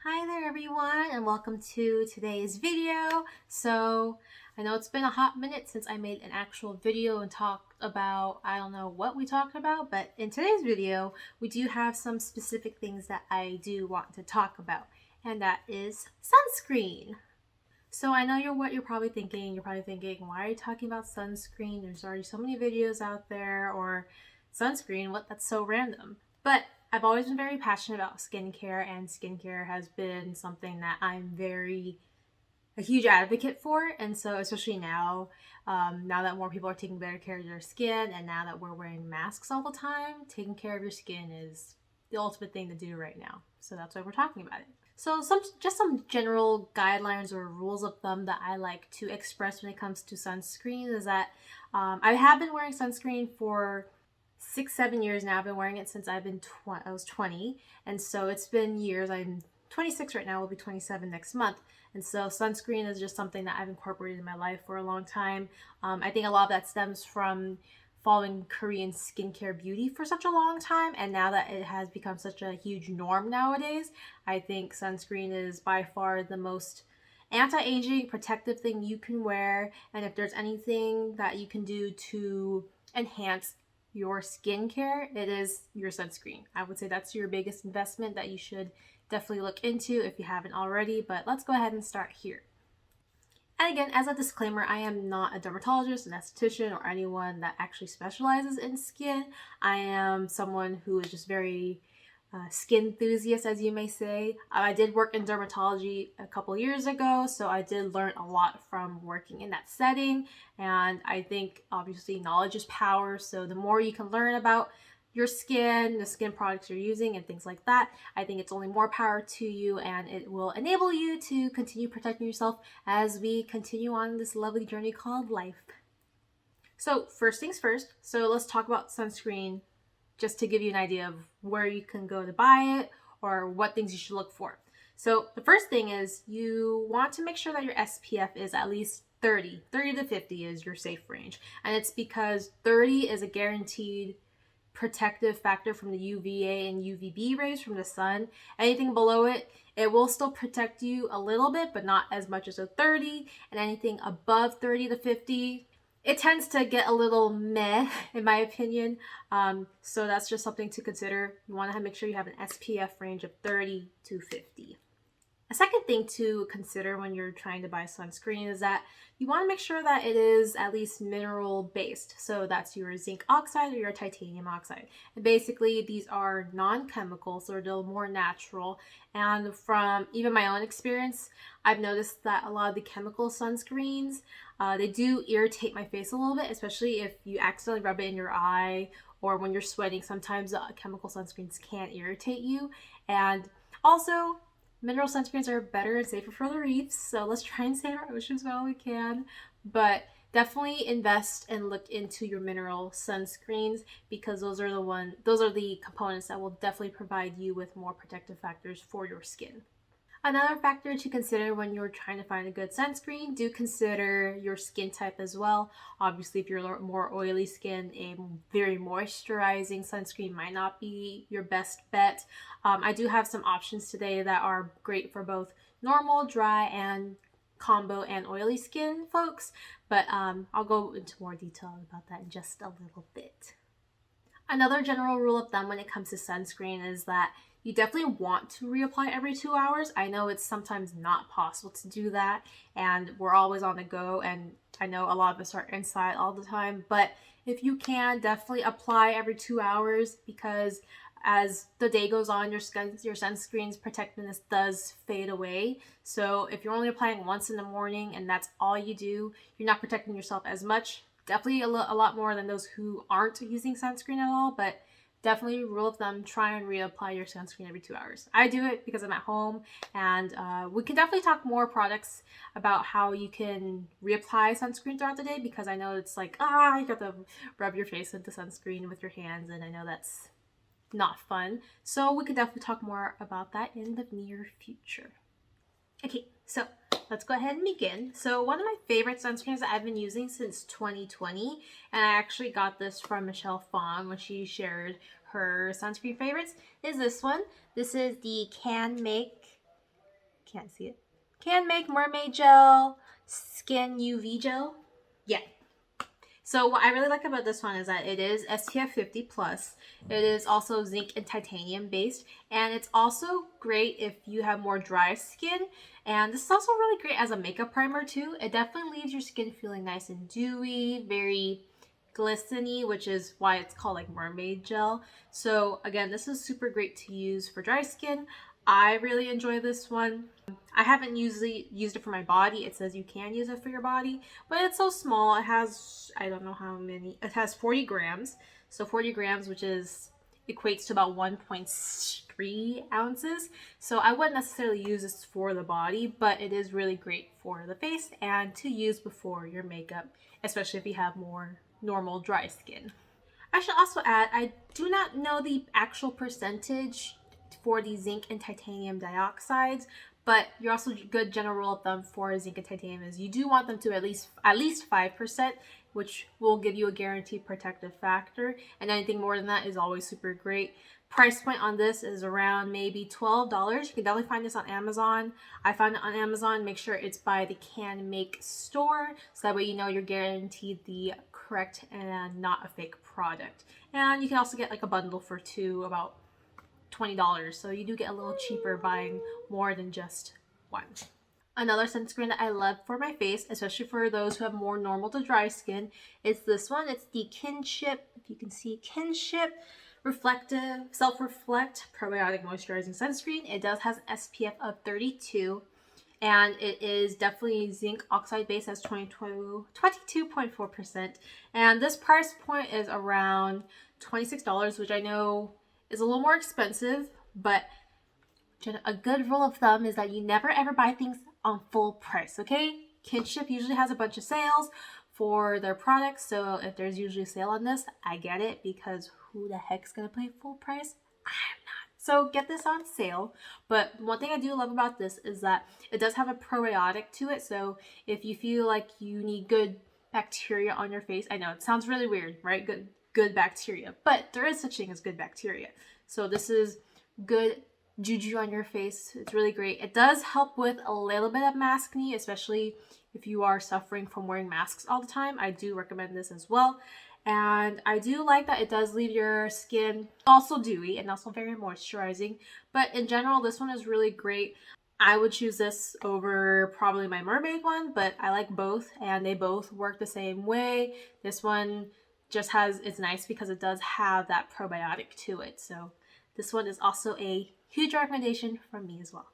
Hi there everyone and welcome to today's video. So I know it's been a hot minute since I made an actual video and talked about, I don't know what we talked about, but in today's video we do have some specific things that I do want to talk about, and that is sunscreen. So I know what you're probably thinking. You're probably thinking, why are you talking about sunscreen? There's already so many videos out there, or sunscreen, what? That's so random. But I've always been very passionate about skincare, and skincare has been something that I'm a huge advocate for. And so especially now, now that more people are taking better care of their skin, and now that we're wearing masks all the time, taking care of your skin is the ultimate thing to do right now. So that's why we're talking about it. So just some general guidelines or rules of thumb that I like to express when it comes to sunscreen is that I have been wearing sunscreen for 6-7 years now. I've been wearing it since I was 20, and so it's been years. I'm 26 right now, will be 27 next month, and so sunscreen is just something that I've incorporated in my life for a long time. I think a lot of that stems from following Korean skincare beauty for such a long time, and now that it has become such a huge norm nowadays, I think sunscreen is by far the most anti-aging protective thing you can wear. And if there's anything that you can do to enhance your skincare, it is your sunscreen. I would say that's your biggest investment that you should definitely look into if you haven't already, but let's go ahead and start here. And again, as a disclaimer, I am not a dermatologist, an esthetician, or anyone that actually specializes in skin. I am someone who is just very skin enthusiast, as you may say. I did work in dermatology a couple years ago, so I did learn a lot from working in that setting. And I think obviously knowledge is power, so the more you can learn about your skin, the skin products you're using, and things like that, I think it's only more power to you, and it will enable you to continue protecting yourself as we continue on this lovely journey called life. So first things first, so let's talk about sunscreen, just to give you an idea of where you can go to buy it or what things you should look for. So the first thing is you want to make sure that your SPF is at least 30 to 50 is your safe range. And it's because 30 is a guaranteed protective factor from the UVA and UVB rays from the sun. Anything below it, it will still protect you a little bit, but not as much as a 30. And anything above 30 to 50, it tends to get a little meh, in my opinion. So that's just something to consider. You want to make sure you have an SPF range of 30 to 50. A second thing to consider when you're trying to buy sunscreen is that you want to make sure that it is at least mineral based. So that's your zinc oxide or your titanium oxide. And basically these are non-chemical, so they're more natural. And from even my own experience, I've noticed that a lot of the chemical sunscreens, they do irritate my face a little bit, especially if you accidentally rub it in your eye or when you're sweating. Sometimes chemical sunscreens can irritate you. And also, mineral sunscreens are better and safer for the reefs, so let's try and save our oceans while we can. But definitely invest and look into your mineral sunscreens, because those are the components that will definitely provide you with more protective factors for your skin. Another factor to consider when you're trying to find a good sunscreen, do consider your skin type as well. Obviously, if you're more oily skin, a very moisturizing sunscreen might not be your best bet. I do have some options today that are great for both normal, dry, and combo and oily skin folks, but I'll go into more detail about that in just a little bit. Another general rule of thumb when it comes to sunscreen is that you definitely want to reapply every 2 hours. I know it's sometimes not possible to do that, and we're always on the go, and I know a lot of us are inside all the time, but if you can, definitely apply every 2 hours, because as the day goes on, your sunscreen's protectiveness does fade away. So if you're only applying once in the morning and that's all you do, you're not protecting yourself as much. Definitely a lot more than those who aren't using sunscreen at all, but definitely rule of thumb, try and reapply your sunscreen every 2 hours. I do it because I'm at home, and we can definitely talk more products about how you can reapply sunscreen throughout the day, because I know it's like, you got to rub your face into sunscreen with your hands, and I know that's not fun. So we could definitely talk more about that in the near future. Okay, so let's go ahead and begin. So one of my favorite sunscreens that I've been using since 2020, and I actually got this from Michelle Phan when she shared her sunscreen favorites, is this one. This is the Can Make can't see it. Can Make Mermaid Gel Skin UV Gel. Yeah. So what I really like about this one is that it is SPF 50 plus. It is also zinc and titanium based, and it's also great if you have more dry skin. And this is also really great as a makeup primer too. It definitely leaves your skin feeling nice and dewy, very glisteny, which is why it's called like mermaid gel. So again, this is super great to use for dry skin. I really enjoy this one. I haven't usually used it for my body. It says you can use it for your body, but it's so small. It has, I don't know how many, it has 40 grams. So 40 grams, which is equates to about 1.3 ounces. So I wouldn't necessarily use this for the body, but it is really great for the face and to use before your makeup, especially if you have more normal dry skin. I should also add, I do not know the actual percentage for the zinc and titanium dioxides, but you're also good general rule of thumb for zinc and titanium is you do want them to at least 5%, which will give you a guaranteed protective factor, and anything more than that is always super great. Price point on this is around maybe $12. You can definitely find this on Amazon. I found it on Amazon. Make sure it's by the Can Make store, so that way you know you're guaranteed the correct and not a fake product. And you can also get like a bundle for two, about $20, so you do get a little cheaper buying more than just one. Another sunscreen that I love for my face, especially for those who have more normal to dry skin, is this one. It's the Kinship, if you can see, Kinship Reflective Self-Reflect Probiotic Moisturizing Sunscreen. It does have an SPF of 32, and it is definitely zinc oxide based, as 22.4%. And this price point is around $26, which I know is a little more expensive, but a good rule of thumb is that you never ever buy things on full price, okay? Kinship usually has a bunch of sales for their products, so if there's usually a sale on this, I get it, because who the heck's gonna pay full price? I'm not. So get this on sale. But one thing I do love about this is that it does have a probiotic to it, so if you feel like you need good bacteria on your face, I know it sounds really weird, right? Good bacteria, but there is such thing as good bacteria. So this is good juju on your face. It's really great. It does help with a little bit of maskne, especially if you are suffering from wearing masks all the time. I do recommend this as well. And I do like that it does leave your skin also dewy and also very moisturizing. But in general, this one is really great. I would choose this over probably my mermaid one, but I like both and they both work the same way. This one just has, it's nice because it does have that probiotic to it. So this one is also a huge recommendation from me as well.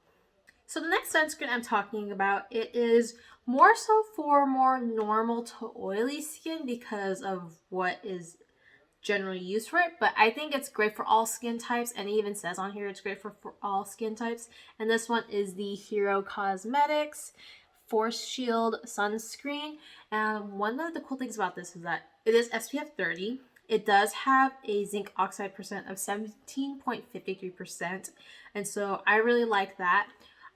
So the next sunscreen I'm talking about, it is more so for more normal to oily skin because of what is generally used for it, but I think it's great for all skin types, and it even says on here it's great for all skin types. And this one is the Hero Cosmetics Force Shield Sunscreen. And one of the cool things about this is that it is SPF 30. It does have a zinc oxide percent of 17.53%, and so I really like that.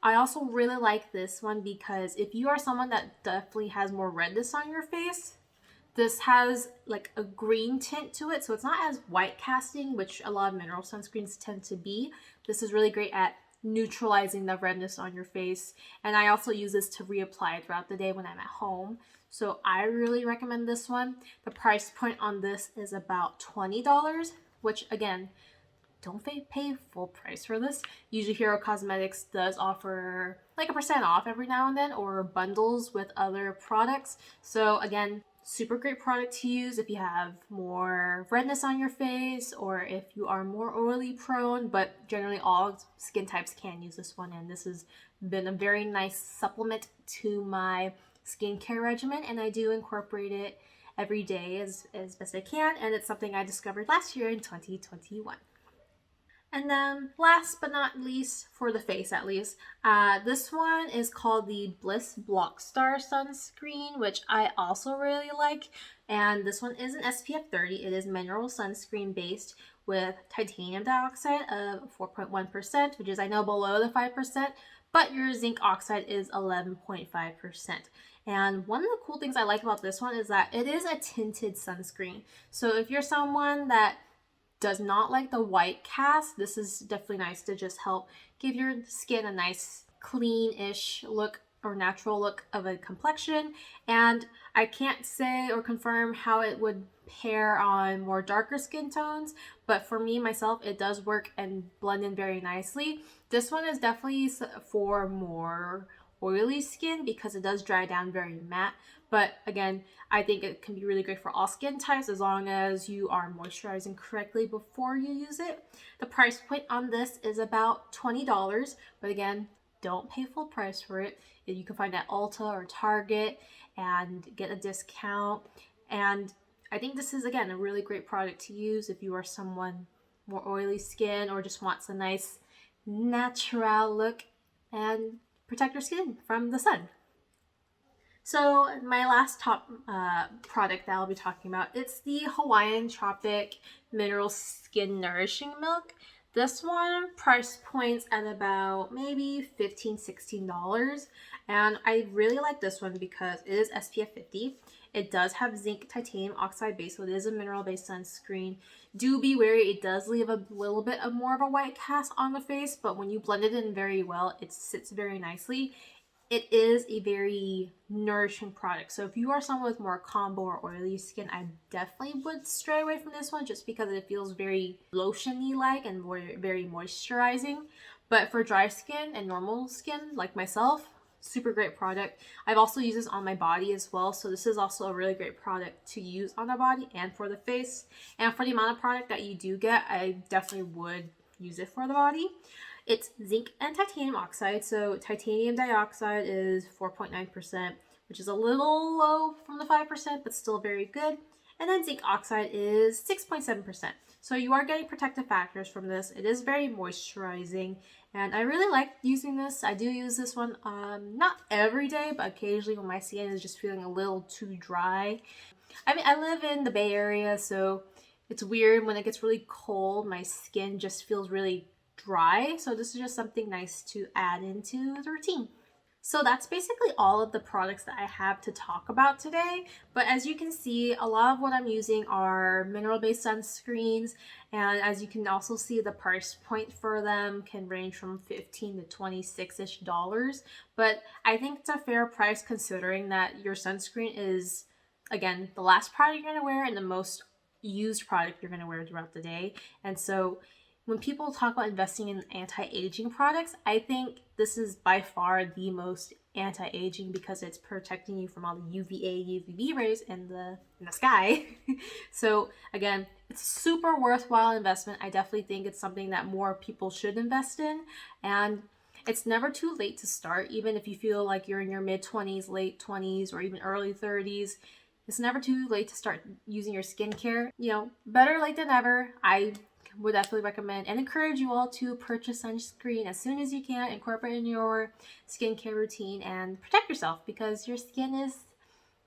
I also really like this one because if you are someone that definitely has more redness on your face, this has like a green tint to it, so it's not as white casting, which a lot of mineral sunscreens tend to be. This is really great at neutralizing the redness on your face, and I also use this to reapply throughout the day when I'm at home. So I really recommend this one. The price point on this is about $20, which again, don't pay full price for this. Usually Hero Cosmetics does offer like a % off every now and then, or bundles with other products. So again, super great product to use if you have more redness on your face or if you are more oily prone, but generally all skin types can use this one, and this has been a very nice supplement to my skincare regimen, and I do incorporate it every day as best I can, and it's something I discovered last year in 2021. And then last but not least, for the face at least, this one is called the Bliss Block Star Sunscreen, which I also really like. And this one is an SPF 30. It is mineral sunscreen based with titanium dioxide of 4.1%, which is, I know, below the 5%, but your zinc oxide is 11.5%. And one of the cool things I like about this one is that it is a tinted sunscreen. So if you're someone that does not like the white cast, this is definitely nice to just help give your skin a nice clean-ish look or natural look of a complexion, and I can't say or confirm how it would pair on more darker skin tones, but for me myself it does work and blend in very nicely. This one is definitely for more oily skin because it does dry down very matte, but again, I think it can be really great for all skin types as long as you are moisturizing correctly before you use it. The price point on this is about $20, but again, don't pay full price for it. You can find it at Ulta or Target and get a discount. And I think this is, again, a really great product to use if you are someone more oily skin or just wants a nice natural look and protect your skin from the sun. So my last top product that I'll be talking about, it's the Hawaiian Tropic Mineral Skin Nourishing Milk. This one price points at about maybe $15-16, and I really like this one because it is SPF 50. It does have zinc titanium oxide base, so it is a mineral-based sunscreen. Do be wary, it does leave a little bit of more of a white cast on the face, but when you blend it in very well, it sits very nicely. It is a very nourishing product. So if you are someone with more combo or oily skin, I definitely would stray away from this one just because it feels very lotion-y like and very moisturizing. But for dry skin and normal skin like myself, super great product. I've also used this on my body as well. So this is also a really great product to use on the body and for the face. And for the amount of product that you do get, I definitely would use it for the body. It's zinc and titanium oxide, so titanium dioxide is 4.9%, which is a little low from the 5%, but still very good. And then zinc oxide is 6.7%. So you are getting protective factors from this. It is very moisturizing, and I really like using this. I do use this one not every day, but occasionally when my skin is just feeling a little too dry. I mean, I live in the Bay Area, so it's weird when it gets really cold, my skin just feels really dry, so this is just something nice to add into the routine. So that's basically all of the products that I have to talk about today, but as you can see, a lot of what I'm using are mineral-based sunscreens, and as you can also see, the price point for them can range from $15 to $26-ish, but I think it's a fair price considering that your sunscreen is, again, the last product you're going to wear and the most used product you're going to wear throughout the day. And so when people talk about investing in anti-aging products, I think this is by far the most anti-aging because it's protecting you from all the UVA, UVB rays in the sky. So again, it's a super worthwhile investment. I definitely think it's something that more people should invest in, and it's never too late to start. Even if you feel like you're in your mid-20s, late 20s, or even early 30s, it's never too late to start using your skincare. You know, better late than never. I would definitely recommend and encourage you all to purchase sunscreen as soon as you can, incorporate in your skincare routine, and protect yourself because your skin is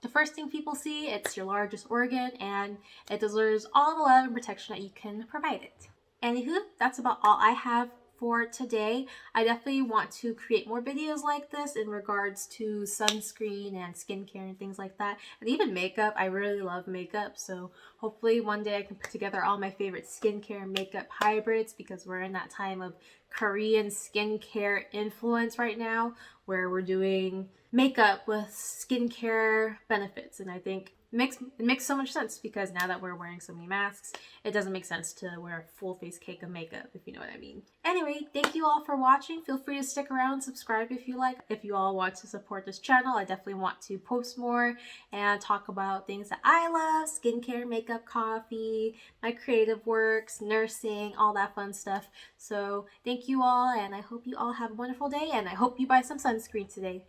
the first thing people see. It's your largest organ and it deserves all the love and protection that you can provide it. Anywho, that's about all I have for today. I definitely want to create more videos like this in regards to sunscreen and skincare and things like that, and even makeup. I really love makeup, so hopefully one day I can put together all my favorite skincare and makeup hybrids because we're in that time of Korean skincare influence right now where we're doing makeup with skincare benefits, and I think it makes so much sense because now that we're wearing so many masks, it doesn't make sense to wear a full face cake of makeup, if you know what I mean. Anyway, thank you all for watching. Feel free to stick around, subscribe if you like. If you all want to support this channel, I definitely want to post more and talk about things that I love: skincare, makeup, coffee, my creative works, nursing, all that fun stuff. So thank you all, and I hope you all have a wonderful day, and I hope you buy some sunscreen today.